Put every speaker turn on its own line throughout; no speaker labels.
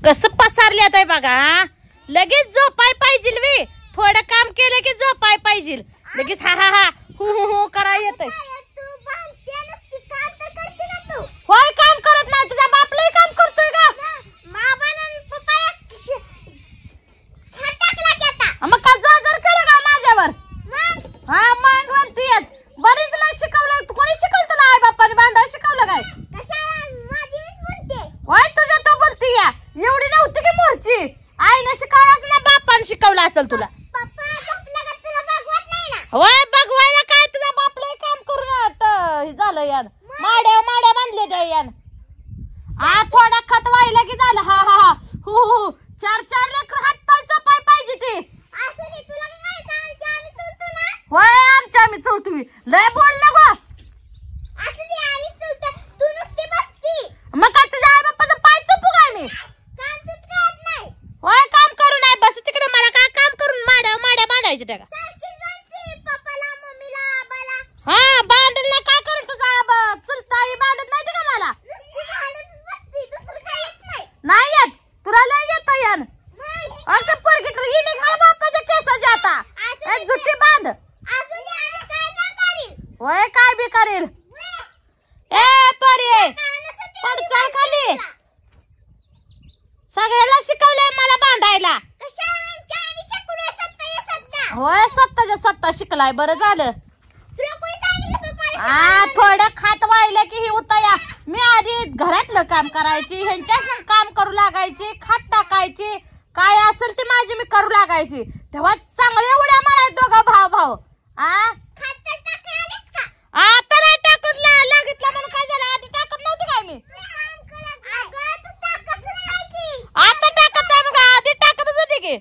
कसं पसारल्यात आहे बघा. लगेच झोपाय पाहिजे वे. थोडं काम केलं की झोपाय पाहिजे. लगेच हा हा हा हु कराय येतंय. होय काम करत नाही. तुझ्या बापलाही काम करतोय का? मग का जोर केलं का माझ्यावर? हा मग म्हणतीयच. बरीच नाही शिकवलं. कोणी शिकवलं तुला? आई बापाने भांडायला शिकवलं काय? होय तुझ्या तो बोलती या. एवढी नव्हती की मोरची. आईने शिकवलं ना बापाने शिकवलं असेल तुला. होय बघवायला काय तुझ्या बापलाही काम करून झालं यार. माड्या बांधले त्या यार. हा थोडा खत व्हायला की झालं. हा हा हा हु चार लेकर हात पाय चपाय पाहिजे ते. होय आमच्या आम्ही चौथवी. लय बोल नको. मग काय तुझ्या आई बाप्पाचं पाय चपू काय मी? होय काम करू नाही. बस तिकडे. मला काय काम करून माड्या बांधायचे त्या का? हा बांधल ना काय करेल तुझा चुलताई बांधत नाही का मला? नाही येत तुला लय येत यार. असं पोरगी तर हिने घाल बापाच्या केसाच्या आता. एक झुट्टी बांध. होय काय बी करेल. ए पोरी पडचाल खाली. सगळ्याला शिकवलंय मला बांधायला. होय स्वतः शिकलाय. बरं झालं. हा थोडं खात व्हायला की ही उताया. मी आधी घरातलं काम करायची. ह्यांच्या काम करू लागायची. खात टाकायची. काय असेल ते माझी मी करू लागायची. तेव्हा चांगले उड्या माराय दोघं भाऊ. आता नाही टाकत लागितलं म्हणून काय झालं? आधी टाकत नव्हती काय मी? आता टाकत नाही मग आधी टाकतच होती की.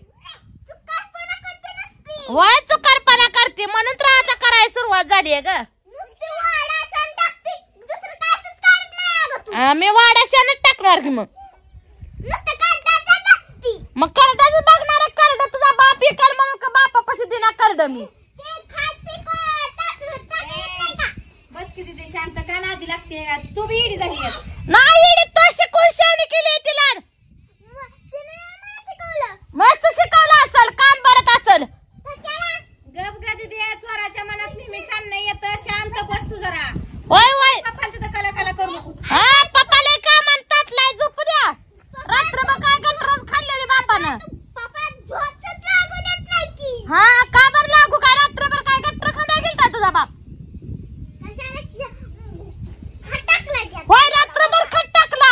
होय चुकारपणा करते म्हणून तर आता करायला सुरुवात झाली आहे ग. मी वाड्याशानच टाकणार की मग करडाच बघणार. करड तुझा बाप इकाल म्हणून बापापाशी देणार करड मी.
बस किती ते शांत का नादी लागते. तू बी इडी झाली
नाही. इडी तो शिकून शाणी केली तिला. मस्त शिकवलं असेल. काम बरत असेल.
गप गा दिदी. चोराच्या मनात नेहमी कान नाही येत. शांत बस तू जरा.
होय होय
पप्पाला तिथं कला करू नको.
हा पप्पाला का म्हणतात लय झोपू द्या. रात्रभर काय गटरच खाल्लेली बापानं. हा का बरं लागू काय? रात्रभर काय गटर खांदा गेलता तुझा बाप? होय रात्रभर खट टाकला.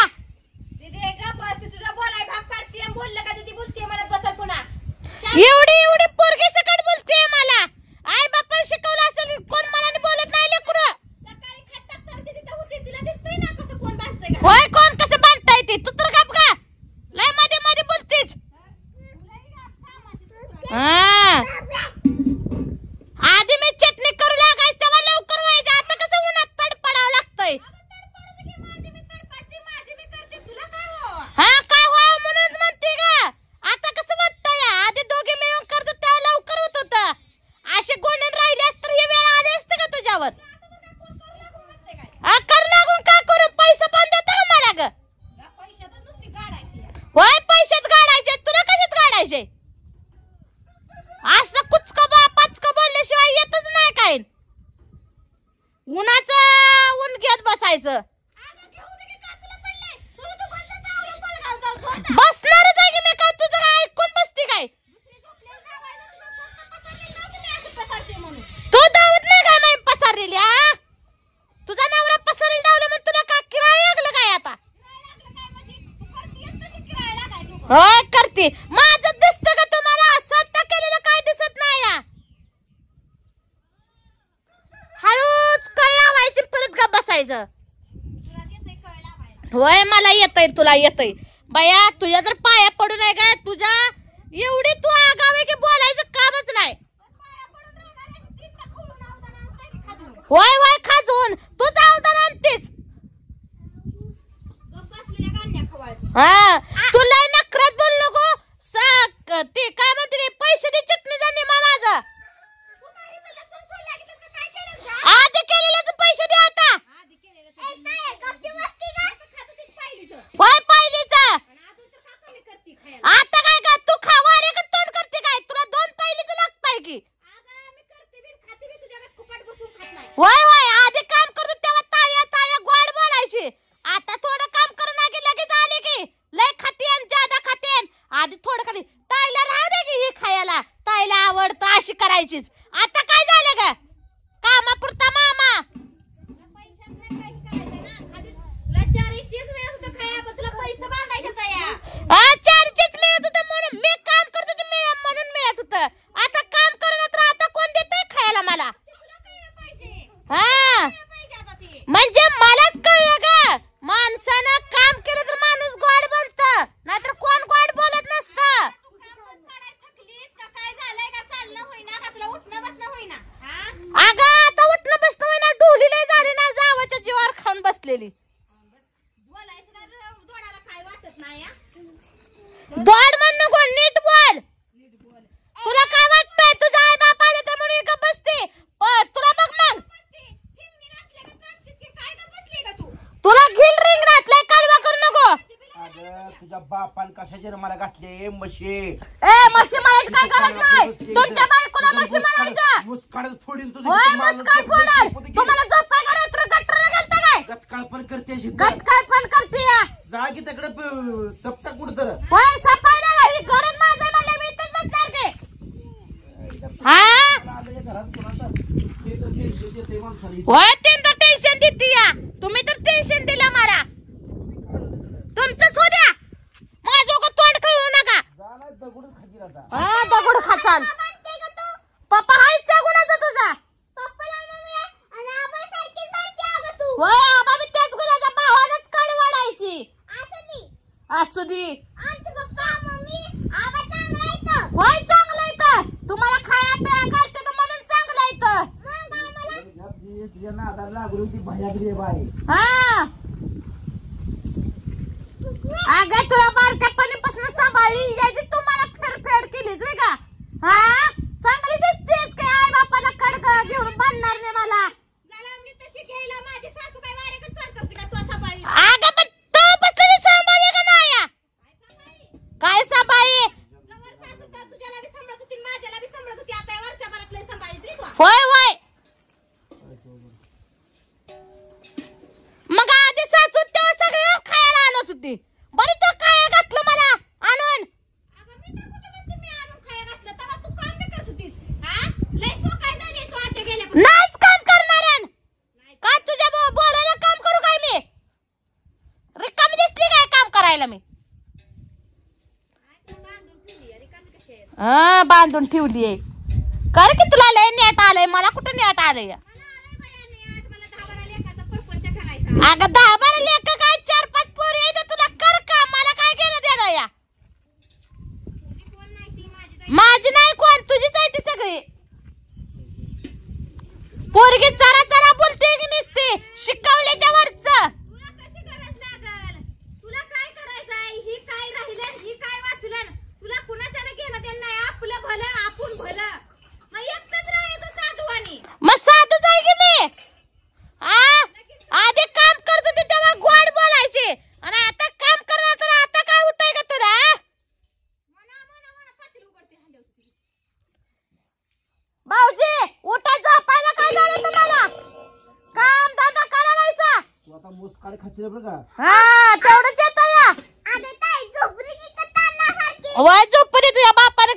दिदी गप बस. तुझा बोलाय भाग काढते. बोललं का दिदी बोलते म्हणत बसल पुन्हा.
एवढी पोरगी सकट बोलते मला. आई बापा शिकवलं असेल. कोण मनाने बोलत नाही लेकरं.
सकाळी खट टाकताना दिदी तर होते. तिला दिसतंय ना कसं कोण बांधतंय का?
होय कोण कसं बांधता येते? तू तर गप का लय मध्ये बोलतेस. हा आधी मी चटणी करू लागायच तेव्हा लवकर व्हायचं. आता कसं उन्हात तडपडावं लागतंय. हा काय व्हावं म्हणून म्हणते का? आता कसं वाटतंय? आधी दोघे मिळून करतो तेव्हा लवकर होत होतं. असे गोंडून राहिले तर ही वेळ आली असते का तुझ्यावर? कर लागून का करू? पैसे पण देता मला ग. होय पैशात गाडायचे. तुला कशात गाडायचे? असं कुचक पाचक बोलल्याशिवाय येतच नाही काय. उन्हाचं ऊन घेत बसायचं. बसणारच आहे की मी. काय तुझं ऐकून बसती काय? तू धावत नाही काय माहिती पसारलेली? हा तुझा नवरा पसारेल धावलं म्हणून तुला का किराय लागलं काय आता? होय करते. माझं दिसतं का तुम्हाला? स्वतः केलेलं काय दिसत नाही या. हळूच कळ लावायची परत का बसायचं. होय मला येतंय तुला येतंय. बया तुझ्या तर पाया पडू नाही का? तुझ्या एवढी तू आगाव आहे की बोलायचं कामच नाही. होय होय खाजून तू जाऊन आणतेस. हा तुला नखरात बोल नको. ते काय म्हणते पैसे दे चटणी जाणे माझा. आधी केलेल्याच पैसे दे आता. होय पाहिलीचा करायचीच. आता काय झालं ग कामापुरता मामा चारचीच मिळत होतं म्हणून मी काम करत होते म्हणून मिळत होतं. आता काम करणं तर आता कोण देतंय खायला मला. हा म्हणजे मलाच कळलं ग माणसानं काम केलं तर माणूस गोड बनतं नाहीतर कोण गोड बोलत नसतं. अगं आता उठणं बसणं होईना ढोलीला झाली ना जावाच्या जीवावर खाऊन बसलेली. दोड म्हण नको नीट बोल. तुला काय वाटतंय तुझा आई बाप आले तर म्हणून का बसते. तुला बघ मग तुला घिल रिंग राहतलंय कालवा करू नको.
अगं तुझ्या बापान कशाचे मला घातले म्हशी.
ए म्हशी म्हणायची काय गरज नाही. तुमच्या बायकोला म्हशी म्हणायचं.
मुस्काडच फोडीन तुझं.
होय मुस्काड फोडाल. तुम्हाला झोपाय का रात्र गट्टर गेलता काय.
गटकाळ पण करते
गटकाळ पण करते.
जा की तिकडे सपचा कुठं तर.
होय सपायला ही गरज माझं मला मी इथंच बसणार की. हा होय ते तर टेन्शन देते या. तुम्ही तर टेन्शन दिलं मला. तुमचंच हो द्या माझं का तोंड खाऊ नका. हा दगड खाचाल. पप्पा हायच त्या गुणाचा तुझा. होय आबा बी त्याच गुणाचा भावानच कड वाढायची. असू दे होय चांगलं आहे तर तुम्हाला खाया प्या घालते तर म्हणून चांगलं आहे तर.
तुझ्या नादाला लागली होती भयागरी बाई.
हा अगं तुला बारक्यापणीपासून सांभाळली जायची तुम्हाला फेरफेड केलीच वे का. हा चांगली दिसतेस काय आई बापाला कडक घेऊन बांधणार नाही मला. अगं पण तो बसलेली सांभाळली का माया. काय सांभाळली. होय होय मग आधी सासू तेव्हा सगळे खायला आणत होती. बरं तो काय घातलं मला आणून. नाहीच काम करणार काय तुझ्या बोलायला काम करू काय मी. रिकामी दिसली काय काम करायला मी. हा बांधून ठेवली आहे. कर की तुला लय नेट आलंय मला कुठं नेट आलंय. अगं 10-12 लेक काय 4-5 पोरी आहे तुला कर का मला काय घेणं देणं या. माझी नाही कोण तुझीच आहे ती सगळी. पोरगी चरा चरा बोलते की नसते शिकवल्याच्या वरच. मग साधूच आहे की मी. आधी काम करत होते तेव्हा गोड बोलायचे आणि आता काम करणार तर आता काय होतंय का तुला. भाऊजी उठा झोपायला काय झालं तुम्हाला. काम धंदा करायचा.
तू आता मुस्काड खाशील बरं का.
हा तेवढंच येतं या. वय झोपली तुझ्या बापाने